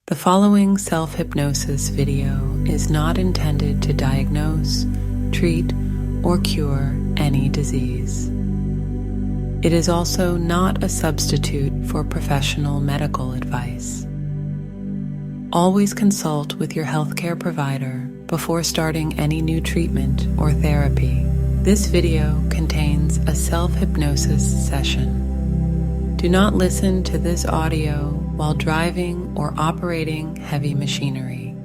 The following self-hypnosis video is not intended to diagnose, treat, or cure any disease. It is also not a substitute for professional medical advice. Always consult with your healthcare provider before starting any new treatment or therapy. This video contains a self-hypnosis session. Do not listen to this audio while driving or operating heavy machinery.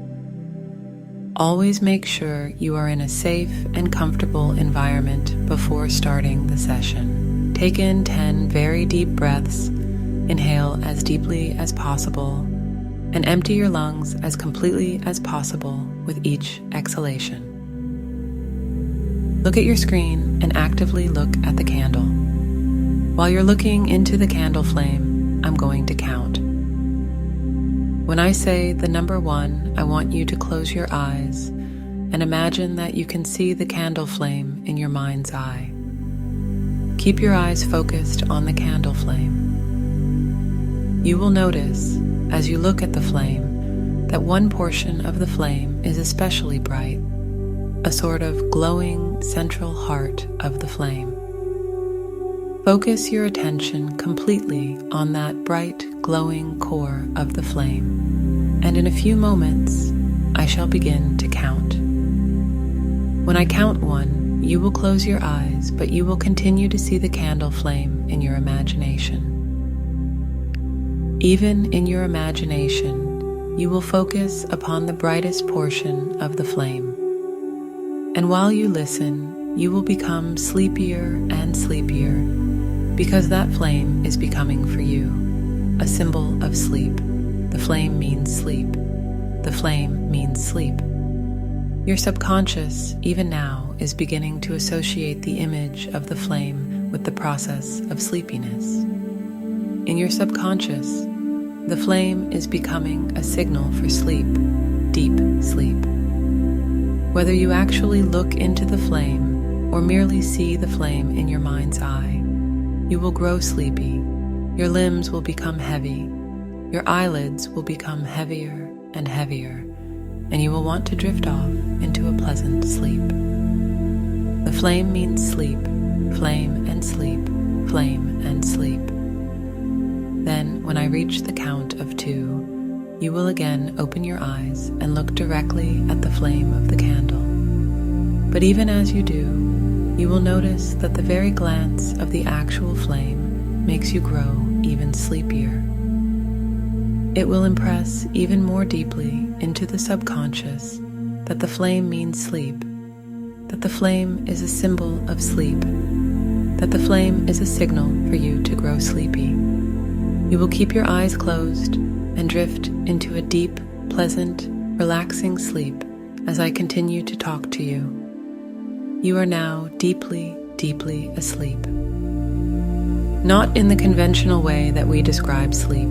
Always make sure you are in a safe and comfortable environment before starting the session. Take in 10 very deep breaths, inhale as deeply as possible, and empty your lungs as completely as possible with each exhalation. Look at your screen and actively look at the candle. While you're looking into the candle flame, I'm going to count. When I say the number 1, I want you to close your eyes and imagine that you can see the candle flame in your mind's eye. Keep your eyes focused on the candle flame. You will notice, as you look at the flame, that one portion of the flame is especially bright, a sort of glowing central heart of the flame. Focus your attention completely on that bright, glowing core of the flame, and in a few moments, I shall begin to count. When I count 1, you will close your eyes, but you will continue to see the candle flame in your imagination. Even in your imagination, you will focus upon the brightest portion of the flame. And while you listen, you will become sleepier and sleepier, because that flame is becoming for you a symbol of sleep. The flame means sleep. The flame means sleep. Your subconscious, even now, is beginning to associate the image of the flame with the process of sleepiness. In your subconscious, the flame is becoming a signal for sleep, deep sleep. Whether you actually look into the flame or merely see the flame in your mind's eye, you will grow sleepy, your limbs will become heavy, your eyelids will become heavier and heavier, and you will want to drift off into a pleasant sleep. The flame means sleep, flame and sleep, flame and sleep. Then, when I reach the count of 2, you will again open your eyes and look directly at the flame of the candle. But even as you do, you will notice that the very glance of the actual flame makes you grow even sleepier. It will impress even more deeply into the subconscious that the flame means sleep, that the flame is a symbol of sleep, that the flame is a signal for you to grow sleepy. You will keep your eyes closed and drift into a deep, pleasant, relaxing sleep as I continue to talk to you. You are now deeply, deeply asleep. Not in the conventional way that we describe sleep,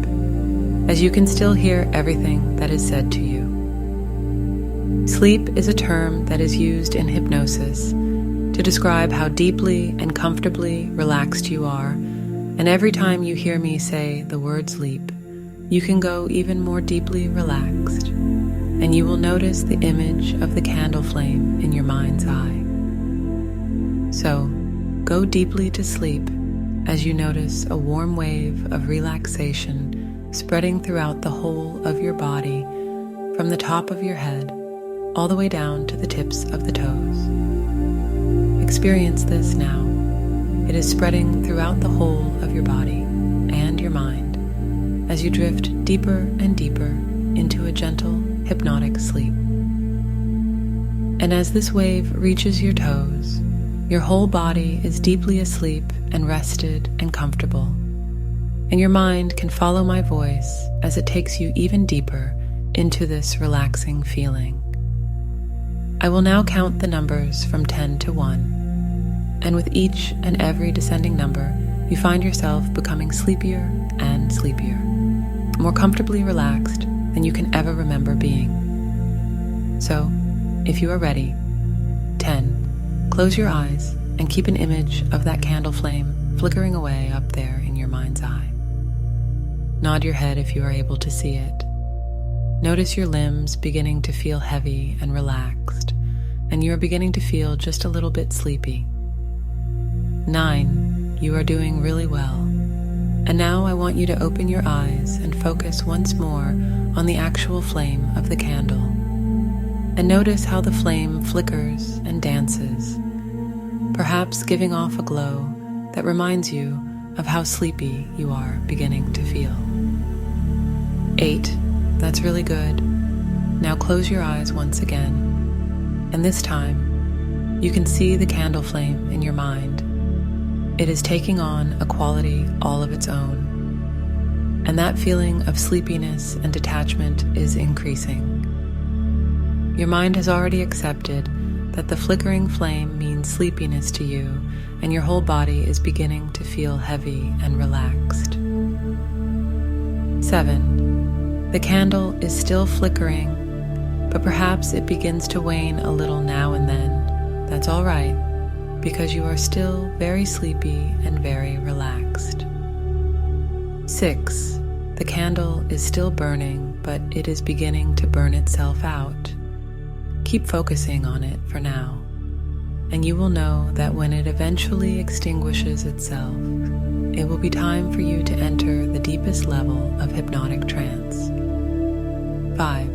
as you can still hear everything that is said to you. Sleep is a term that is used in hypnosis to describe how deeply and comfortably relaxed you are, and every time you hear me say the word sleep, you can go even more deeply relaxed, and you will notice the image of the candle flame in your mind's eye. So, go deeply to sleep as you notice a warm wave of relaxation spreading throughout the whole of your body, from the top of your head all the way down to the tips of the toes. Experience this now. It is spreading throughout the whole of your body and your mind as you drift deeper and deeper into a gentle, hypnotic sleep. And as this wave reaches your toes, your whole body is deeply asleep and rested and comfortable, and your mind can follow my voice as it takes you even deeper into this relaxing feeling. I will now count the numbers from 10 to 1, and with each and every descending number, you find yourself becoming sleepier and sleepier, more comfortably relaxed than you can ever remember being. So, if you are ready, 10. Close your eyes and keep an image of that candle flame flickering away up there in your mind's eye. Nod your head if you are able to see it. Notice your limbs beginning to feel heavy and relaxed, and you are beginning to feel just a little bit sleepy. 9. You are doing really well. And now I want you to open your eyes and focus once more on the actual flame of the candle. And notice how the flame flickers and dances, perhaps giving off a glow that reminds you of how sleepy you are beginning to feel. 8. That's really good. Now close your eyes once again, and this time you can see the candle flame in your mind. It is taking on a quality all of its own, and that feeling of sleepiness and detachment is increasing. Your mind has already accepted that the flickering flame means sleepiness to you, and your whole body is beginning to feel heavy and relaxed. 7. The candle is still flickering, but perhaps it begins to wane a little now and then. That's all right, because you are still very sleepy and very relaxed. 6. The candle is still burning, but it is beginning to burn itself out. Keep focusing on it for now, and you will know that when it eventually extinguishes itself, it will be time for you to enter the deepest level of hypnotic trance. 5.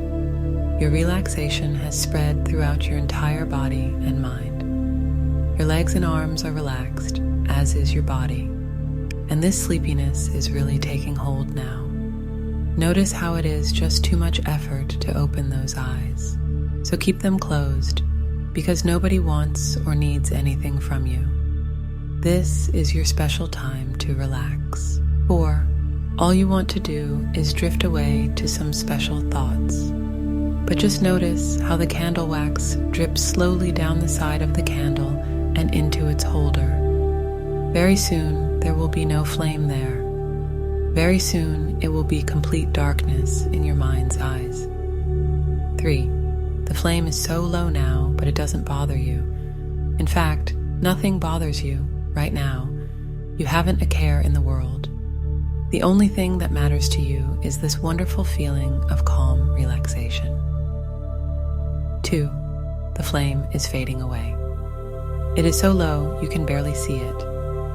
Your relaxation has spread throughout your entire body and mind. Your legs and arms are relaxed, as is your body, and this sleepiness is really taking hold now. Notice how it is just too much effort to open those eyes, so keep them closed, because nobody wants or needs anything from you. This is your special time to relax. 4. All you want to do is drift away to some special thoughts. But just notice how the candle wax drips slowly down the side of the candle and into its holder. Very soon there will be no flame there. Very soon it will be complete darkness in your mind's eyes. 3. The flame is so low now, but it doesn't bother you. In fact, nothing bothers you right now. You haven't a care in the world. The only thing that matters to you is this wonderful feeling of calm relaxation. 2. The flame is fading away. It is so low you can barely see it,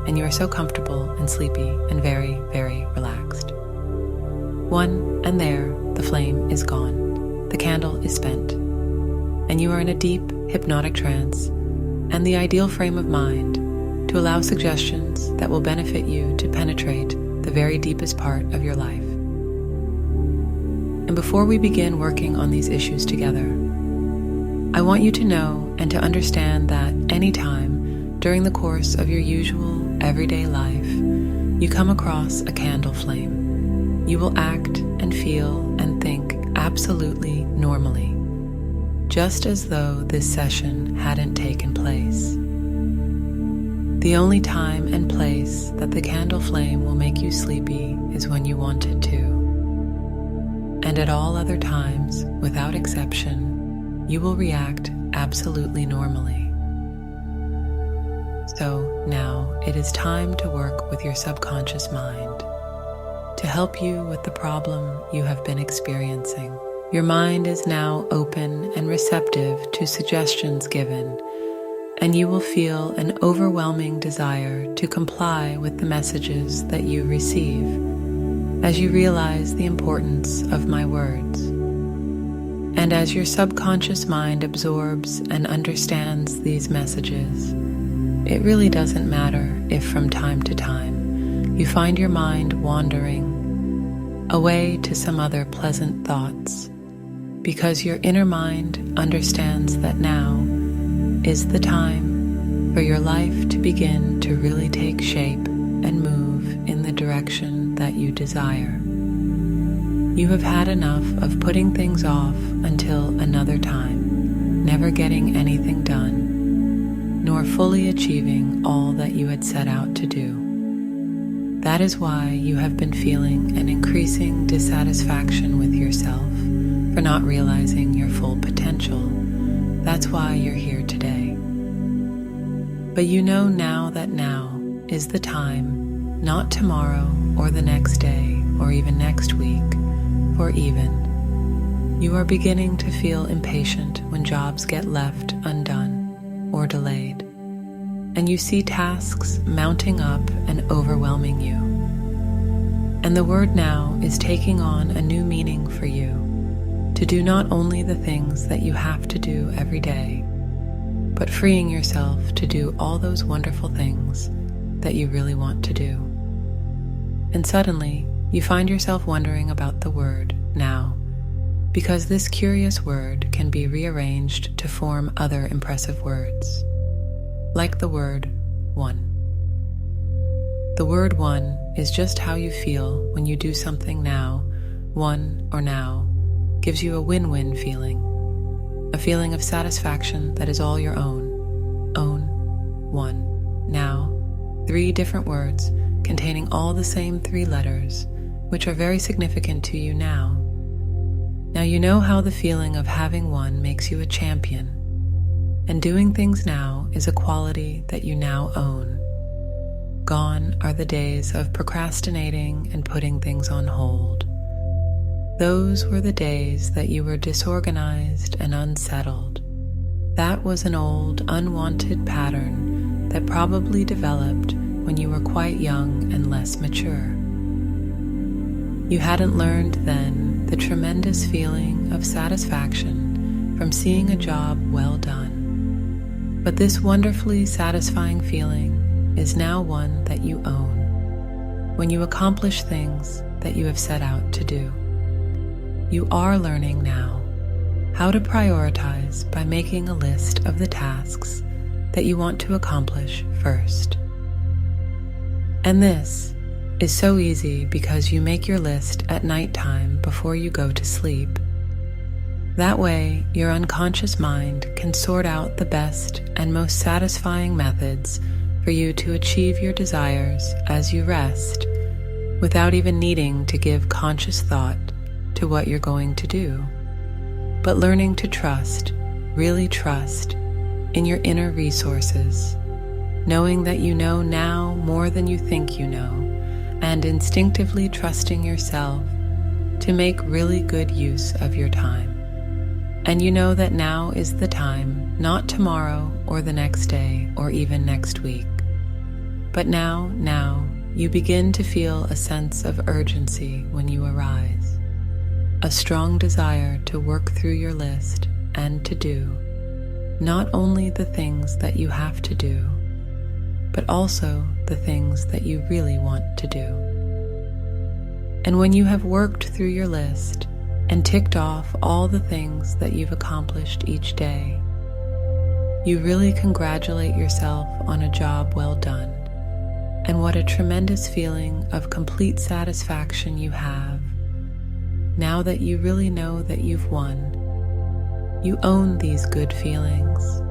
and you are so comfortable and sleepy and very, very relaxed. 1. And there, the flame is gone. The candle is spent, and you are in a deep, hypnotic trance and the ideal frame of mind to allow suggestions that will benefit you to penetrate the very deepest part of your life. And before we begin working on these issues together, I want you to know and to understand that anytime during the course of your usual everyday life you come across a candle flame, you will act and feel and think absolutely normally, just as though this session hadn't taken place. The only time and place that the candle flame will make you sleepy is when you want it to. And at all other times, without exception, you will react absolutely normally. So now it is time to work with your subconscious mind to help you with the problem you have been experiencing. Your mind is now open and receptive to suggestions given, and you will feel an overwhelming desire to comply with the messages that you receive as you realize the importance of my words. And as your subconscious mind absorbs and understands these messages, it really doesn't matter if from time to time you find your mind wandering away to some other pleasant thoughts, because your inner mind understands that now is the time for your life to begin to really take shape and move in the direction that you desire. You have had enough of putting things off until another time, never getting anything done, nor fully achieving all that you had set out to do. That is why you have been feeling an increasing dissatisfaction with yourself for not realizing your full potential. That's why you're here today. But you know now that now is the time, not tomorrow or the next day or even next week, or even You are beginning to feel impatient when jobs get left undone or delayed, and you see tasks mounting up and overwhelming you. And the word now is taking on a new meaning for you, to do not only the things that you have to do every day, but freeing yourself to do all those wonderful things that you really want to do. And suddenly, you find yourself wondering about the word now, because this curious word can be rearranged to form other impressive words, like the word one. The word one is just how you feel when you do something now. One or now gives you a win-win feeling, a feeling of satisfaction that is all your own. Own, one, now, 3 different words containing all the same 3 letters, which are very significant to you now. Now you know how the feeling of having one makes you a champion, and doing things now is a quality that you now own. Gone are the days of procrastinating and putting things on hold. Those were the days that you were disorganized and unsettled. That was an old, unwanted pattern that probably developed when you were quite young and less mature. You hadn't learned then the tremendous feeling of satisfaction from seeing a job well done. But this wonderfully satisfying feeling is now one that you own when you accomplish things that you have set out to do. You are learning now how to prioritize by making a list of the tasks that you want to accomplish first. And this is so easy because you make your list at nighttime before you go to sleep. That way, your unconscious mind can sort out the best and most satisfying methods for you to achieve your desires as you rest, without even needing to give conscious thought to what you're going to do, but learning to trust, really trust, in your inner resources, knowing that you know now more than you think you know, and instinctively trusting yourself to make really good use of your time. And you know that now is the time, not tomorrow or the next day or even next week, but now you begin to feel a sense of urgency when you arise, a strong desire to work through your list and to do not only the things that you have to do, but also the things that you really want to do. And when you have worked through your list and ticked off all the things that you've accomplished each day, you really congratulate yourself on a job well done, and what a tremendous feeling of complete satisfaction you have now that you really know that you've won. You own these good feelings,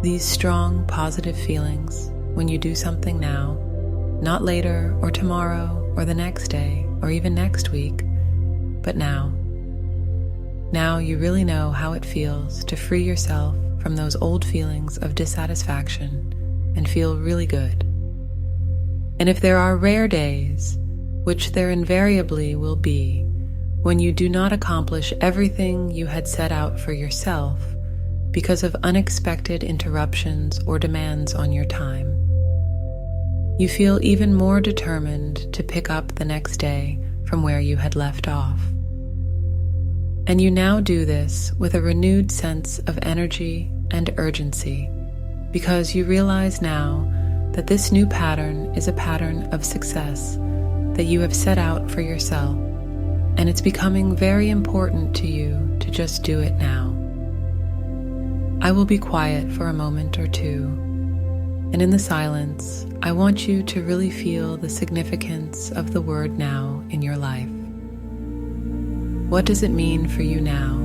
these strong positive feelings when you do something now, not later or tomorrow or the next day or even next week, but now. Now you really know how it feels to free yourself from those old feelings of dissatisfaction and feel really good. And if there are rare days, which there invariably will be, when you do not accomplish everything you had set out for yourself because of unexpected interruptions or demands on your time, you feel even more determined to pick up the next day from where you had left off. And you now do this with a renewed sense of energy and urgency, because you realize now that this new pattern is a pattern of success that you have set out for yourself, and it's becoming very important to you to just do it now. I will be quiet for a moment or two, and in the silence, I want you to really feel the significance of the word now in your life. What does it mean for you now?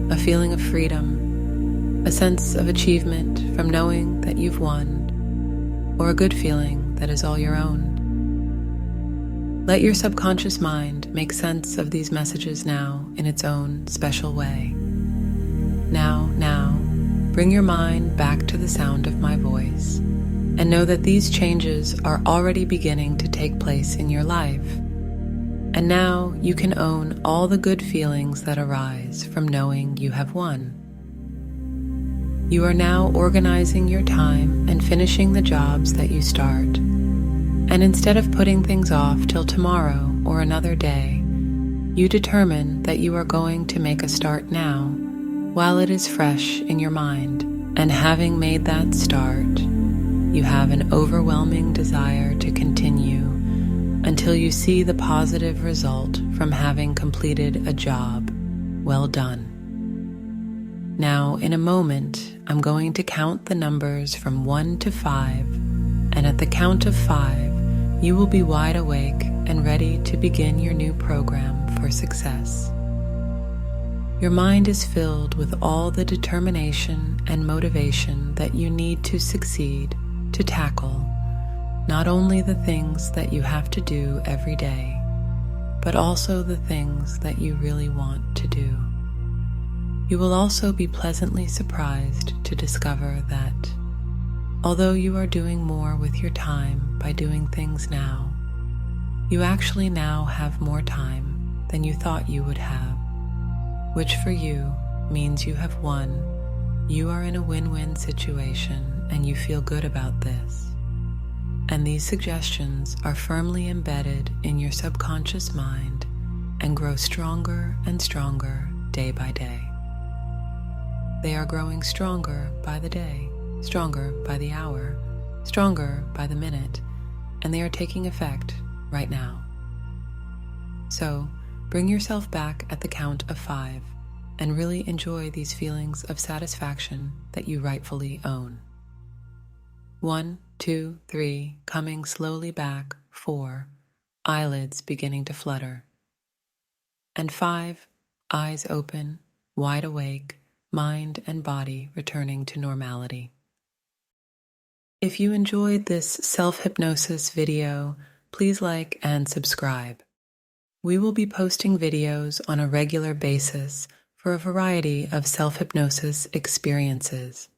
A feeling of freedom, a sense of achievement from knowing that you've won, or a good feeling that is all your own? Let your subconscious mind make sense of these messages now in its own special way. Now, bring your mind back to the sound of my voice, and know that these changes are already beginning to take place in your life. And now you can own all the good feelings that arise from knowing you have won. You are now organizing your time and finishing the jobs that you start. And instead of putting things off till tomorrow or another day, you determine that you are going to make a start now while it is fresh in your mind. And having made that start, you have an overwhelming desire to continue until you see the positive result from having completed a job well done. Now, in a moment, I'm going to count the numbers from 1 to 5, and at the count of 5, you will be wide awake and ready to begin your new program for success. Your mind is filled with all the determination and motivation that you need to succeed, to tackle not only the things that you have to do every day, but also the things that you really want to do. You will also be pleasantly surprised to discover that, although you are doing more with your time by doing things now, you actually now have more time than you thought you would have, which for you means you have won. You are in a win-win situation and you feel good about this. And these suggestions are firmly embedded in your subconscious mind and grow stronger and stronger day by day. They are growing stronger by the day, stronger by the hour, stronger by the minute, and they are taking effect right now. So, bring yourself back at the count of 5 and really enjoy these feelings of satisfaction that you rightfully own. 1, 2, 3, coming slowly back. 4, eyelids beginning to flutter. And 5, eyes open, wide awake, mind and body returning to normality. If you enjoyed this self-hypnosis video, please like and subscribe. We will be posting videos on a regular basis for a variety of self-hypnosis experiences.